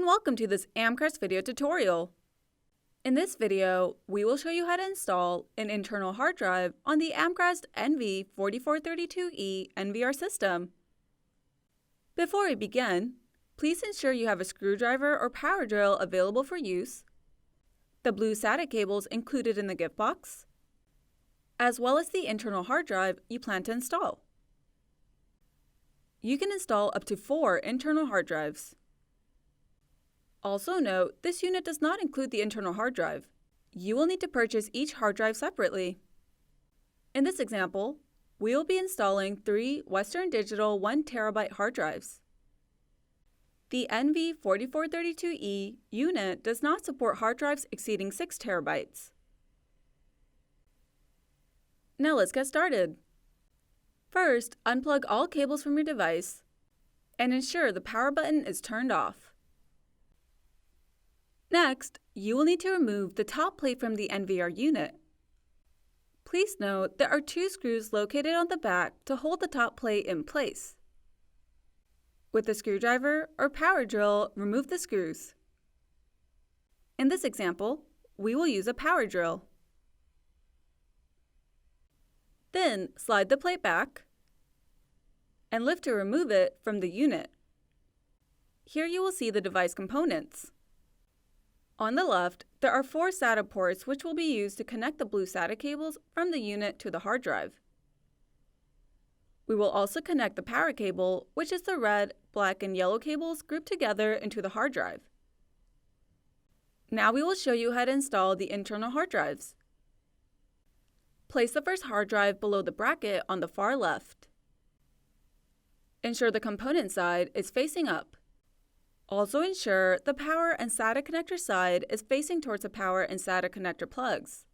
and welcome to this Amcrest video tutorial. In this video, we will show you how to install an internal hard drive on the Amcrest NV4432E NVR system. Before we begin, please ensure you have a screwdriver or power drill available for use, the blue SATA cables included in the gift box, as well as the internal hard drive you plan to install. You can install up to 4 internal hard drives. Also note, this unit does not include the internal hard drive. You will need to purchase each hard drive separately. In this example, we will be installing 3 Western Digital 1TB hard drives. The NV4432E unit does not support hard drives exceeding 6 TB. Now let's get started. First, unplug all cables from your device and ensure the power button is turned off. Next, you will need to remove the top plate from the NVR unit. Please note there are 2 screws located on the back to hold the top plate in place. With a screwdriver or power drill, remove the screws. In this example, we will use a power drill. Then, slide the plate back and lift to remove it from the unit. Here you will see the device components. On the left, there are 4 SATA ports which will be used to connect the blue SATA cables from the unit to the hard drive. We will also connect the power cable, which is the red, black, and yellow cables grouped together into the hard drive. Now we will show you how to install the internal hard drives. Place the first hard drive below the bracket on the far left. Ensure the component side is facing up. Also ensure the power and SATA connector side is facing towards the power and SATA connector plugs.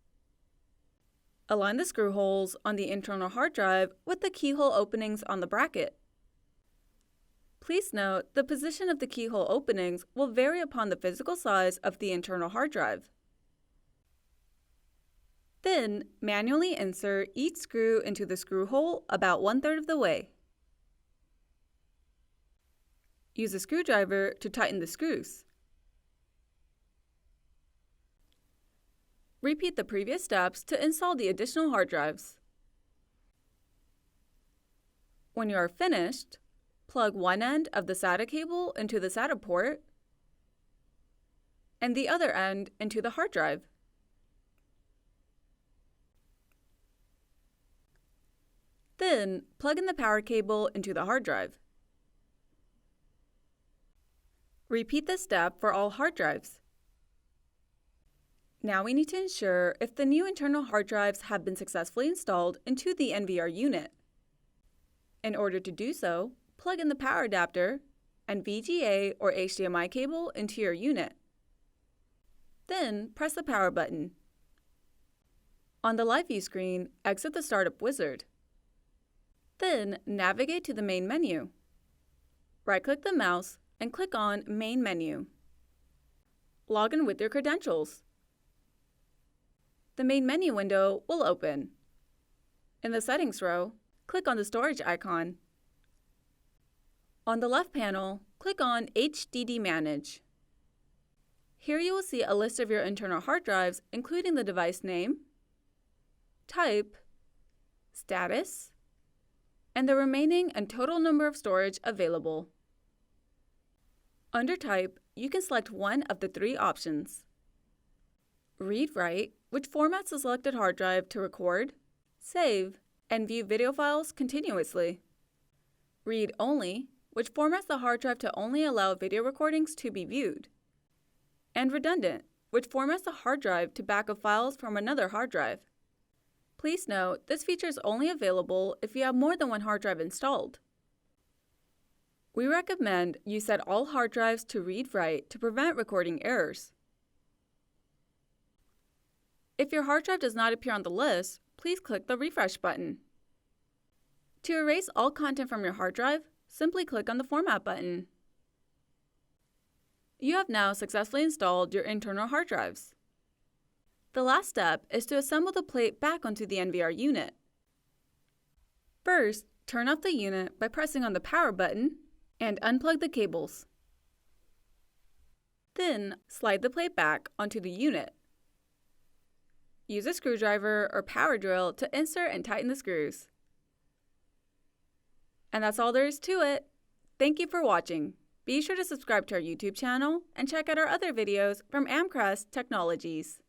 Align the screw holes on the internal hard drive with the keyhole openings on the bracket. Please note the position of the keyhole openings will vary upon the physical size of the internal hard drive. Then, manually insert each screw into the screw hole about 1/3 of the way. Use a screwdriver to tighten the screws. Repeat the previous steps to install the additional hard drives. When you are finished, plug one end of the SATA cable into the SATA port and the other end into the hard drive. Then, plug in the power cable into the hard drive. Repeat this step for all hard drives. Now we need to ensure if the new internal hard drives have been successfully installed into the NVR unit. In order to do so, plug in the power adapter and VGA or HDMI cable into your unit. Then press the power button. On the Live View screen, exit the Startup Wizard. Then navigate to the main menu. Right-click the mouse and click on Main Menu. Log in with your credentials. The main menu window will open. In the Settings row, click on the storage icon. On the left panel, click on HDD Manage. Here you will see a list of your internal hard drives, including the device name, type, status, and the remaining and total number of storage available. Under Type, you can select one of the 3 options. Read-Write, which formats the selected hard drive to record, save, and view video files continuously. Read-Only, which formats the hard drive to only allow video recordings to be viewed. And Redundant, which formats the hard drive to back up files from another hard drive. Please note, this feature is only available if you have more than one hard drive installed. We recommend you set all hard drives to read-write to prevent recording errors. If your hard drive does not appear on the list, please click the refresh button. To erase all content from your hard drive, simply click on the Format button. You have now successfully installed your internal hard drives. The last step is to assemble the plate back onto the NVR unit. First, turn off the unit by pressing on the power button and unplug the cables. Then, slide the plate back onto the unit. Use a screwdriver or power drill to insert and tighten the screws. And that's all there is to it. Thank you for watching. Be sure to subscribe to our YouTube channel and check out our other videos from Amcrest Technologies.